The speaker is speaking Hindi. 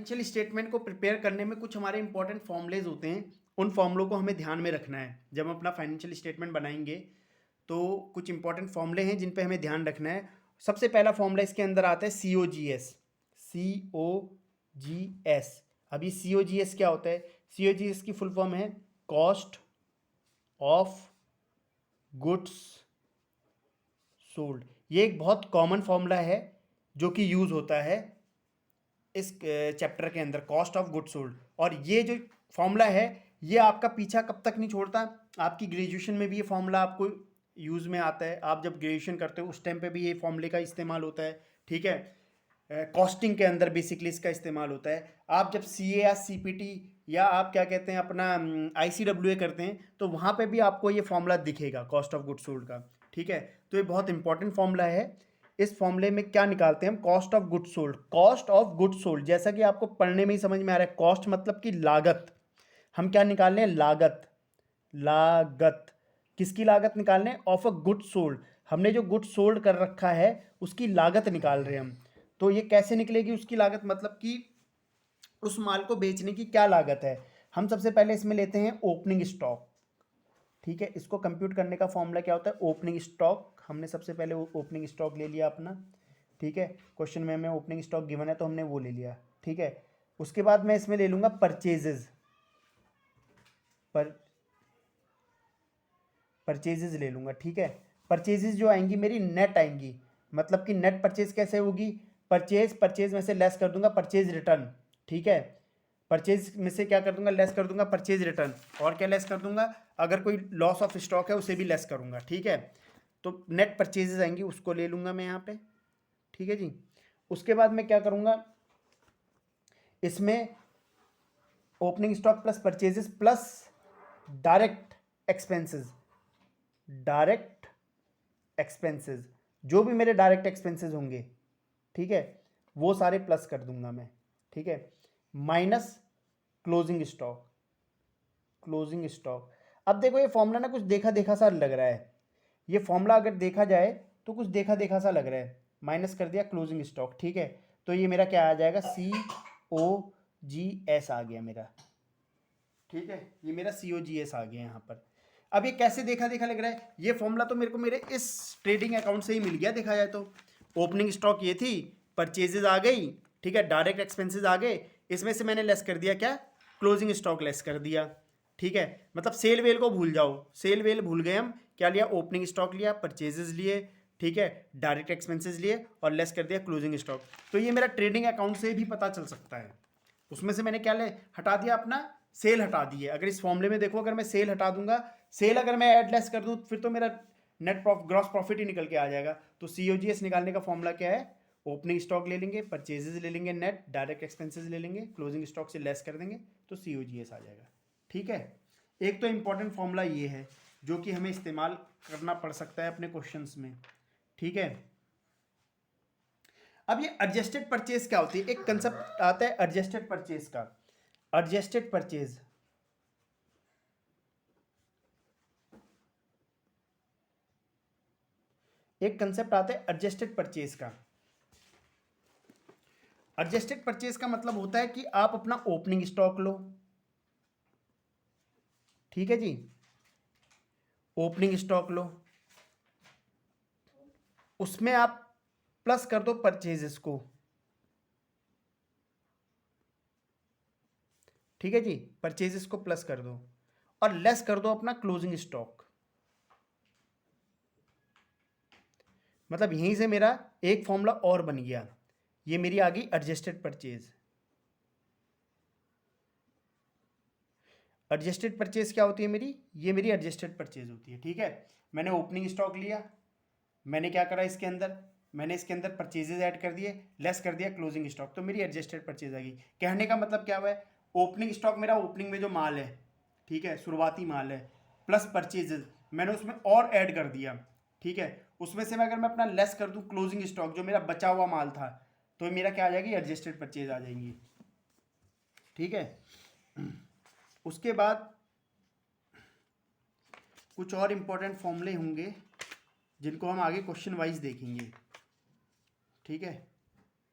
फाइनेंशियल स्टेटमेंट को प्रिपेयर करने में कुछ हमारे इंपॉर्टेंट फॉर्मूलेज होते हैं, उन फॉर्मूलों को हमें ध्यान में रखना है। जब हम अपना फाइनेंशियल स्टेटमेंट बनाएंगे तो कुछ इंपॉर्टेंट फॉर्मूले हैं जिन पे हमें ध्यान रखना है। सबसे पहला फॉर्मूला इसके अंदर आता है COGS। COGS। अब ये COGS क्या होता है? COGS की फुल फॉर्म है कॉस्ट ऑफ गुड्स सोल्ड। ये एक बहुत कॉमन फॉर्मूला है जो कि यूज़ होता है इस चैप्टर के अंदर, कॉस्ट ऑफ गुड सोल्ड। और ये जो फॉर्मूला है ये आपका पीछा कब तक नहीं छोड़ता, आपकी ग्रेजुएशन में भी ये फॉर्मूला आपको यूज़ में आता है। आप जब ग्रेजुएशन करते हो उस टाइम पे भी ये फॉर्मूले का इस्तेमाल होता है, ठीक है। कॉस्टिंग के अंदर बेसिकली इसका इस्तेमाल होता है। आप जब CA या CPT या आप क्या कहते हैं अपना ICWA करते हैं तो वहाँ पे भी आपको ये फॉर्मूला दिखेगा कॉस्ट ऑफ गुड सोल्ड का, ठीक है। तो ये बहुत इंपॉर्टेंट फॉर्मूला है। इस फॉर्मूले में क्या निकालते हैं हम? Cost of good sold. Cost of good sold जैसा कि आपको पढ़ने में ही समझ में आ रहा है, कॉस्ट मतलब कि लागत। हम क्या निकाल रहे हैं? लागत। लागत किसकी लागत निकालने हैं? Of a good sold. हमने जो गुड सोल्ड कर रखा है उसकी लागत निकाल रहे हैं हम। तो ये कैसे निकलेगी उसकी लागत? मतलब कि उस माल को बेचने की क्या लागत है। हम सबसे पहले इसमें लेते हैं ओपनिंग स्टॉक, ठीक है। इसको कंप्यूट करने का फॉर्मूला क्या होता है? Opening stock. हमने सबसे पहले वो ओपनिंग स्टॉक ले लिया अपना, ठीक है। क्वेश्चन में हमें ओपनिंग स्टॉक गिवन है तो हमने वो ले लिया, ठीक है। उसके बाद मैं इसमें ले लूँगा परचेजेज। परचेजेज ले लूँगा, ठीक है। परचेजेज जो आएंगी मेरी नेट आएंगी, मतलब कि नेट परचेज कैसे होगी? परचेज में से लेस कर दूंगा परचेज रिटर्न, ठीक है। परचेज में से क्या कर दूंगा? लेस कर दूंगा परचेज रिटर्न। और क्या लेस कर दूंगा? अगर कोई लॉस ऑफ स्टॉक है उसे भी लेस करूंगा, ठीक है। तो नेट परचेजेज आएंगी, उसको ले लूंगा मैं यहाँ पे, ठीक है जी। उसके बाद मैं क्या करूंगा? इसमें opening stock plus purchases plus direct expenses. Direct expenses, जो भी मेरे डायरेक्ट एक्सपेंसेस होंगे, ठीक है, वो सारे प्लस कर दूंगा मैं, ठीक है। Minus closing stock. Closing stock. अब देखो ये फॉर्मूला ना कुछ देखा देखा सा लग रहा है। ये फॉर्मूला अगर देखा जाए तो कुछ देखा देखा सा लग रहा है। माइनस कर दिया क्लोजिंग स्टॉक, ठीक है। तो ये मेरा क्या आ जाएगा? COGS आ गया मेरा, ठीक है। ये मेरा COGS आ गया यहाँ पर। अब ये कैसे देखा देखा लग रहा है? ये फॉर्मूला तो मेरे को मेरे इस ट्रेडिंग अकाउंट से ही मिल गया देखा जाए तो। ओपनिंग स्टॉक ये थी, परचेजेज आ गई, ठीक है, डायरेक्ट एक्सपेंसेस आ गए, इसमें से मैंने लेस कर दिया क्या? क्लोजिंग स्टॉक लेस कर दिया, ठीक है। मतलब सेल वेल को भूल जाओ, सेल वेल भूल गए हम। क्या लिया? ओपनिंग स्टॉक लिया, परचेजेज लिए, ठीक है, डायरेक्ट एक्सपेंसेस लिए और लेस कर दिया क्लोजिंग स्टॉक। तो ये मेरा ट्रेडिंग अकाउंट से भी पता चल सकता है। उसमें से मैंने क्या ले हटा दिया? अपना सेल हटा दी है। अगर इस फॉर्मूले में देखो, अगर मैं सेल हटा दूंगा, सेल अगर मैं ऐड लेस कर दूं फिर तो मेरा नेट ग्रॉस प्रॉफिट ही निकल के आ जाएगा। तो COGS निकालने का फॉर्मूला क्या है? ओपनिंग स्टॉक ले लेंगे, परचेजेज ले लेंगे, नेट डायरेक्ट एक्सपेंसेस ले लेंगे, क्लोजिंग स्टॉक से लेस कर देंगे तो COGS आ जाएगा, ठीक है। एक तो इंपॉर्टेंट फॉर्मूला ये है जो कि हमें इस्तेमाल करना पड़ सकता है अपने क्वेश्चंस में, ठीक है। अब ये एडजस्टेड परचेज क्या होती है? एक कंसेप्ट आता है एडजस्टेड परचेज का। एडजस्टेड परचेज, एक कंसेप्ट आता है एडजस्टेड परचेज का। एडजस्टेड परचेज का मतलब होता है कि आप अपना ओपनिंग स्टॉक लो, ठीक है जी, ओपनिंग स्टॉक लो, उसमें आप प्लस कर दो परचेजेस को, ठीक है जी, परचेजेस को प्लस कर दो और लेस कर दो अपना क्लोजिंग स्टॉक। मतलब यहीं से मेरा एक फॉर्मूला और बन गया। ये मेरी आ गई एडजस्टेड परचेज। एडजस्टेड परचेज क्या होती है मेरी? ये मेरी एडजस्टेड परचेज होती है, ठीक है। मैंने ओपनिंग स्टॉक लिया, मैंने क्या करा इसके अंदर? मैंने इसके अंदर परचेजेज ऐड कर दिए, लेस कर दिया क्लोजिंग स्टॉक, तो मेरी एडजस्टेड परचेज आ गई। कहने का मतलब क्या हुआ है? ओपनिंग स्टॉक मेरा ओपनिंग में जो माल है, ठीक है, शुरुआती माल है, प्लस परचेजेज मैंने उसमें और ऐड कर दिया, ठीक है। उसमें से मैं अगर मैं अपना लेस कर दूं क्लोजिंग स्टॉक जो मेरा बचा हुआ माल था, तो मेरा क्या आ जाएगी? एडजस्टेड परचेज आ जाएंगी, ठीक है। उसके बाद कुछ और इंपॉर्टेंट फॉर्मूले होंगे जिनको हम आगे क्वेश्चन वाइज देखेंगे, ठीक है।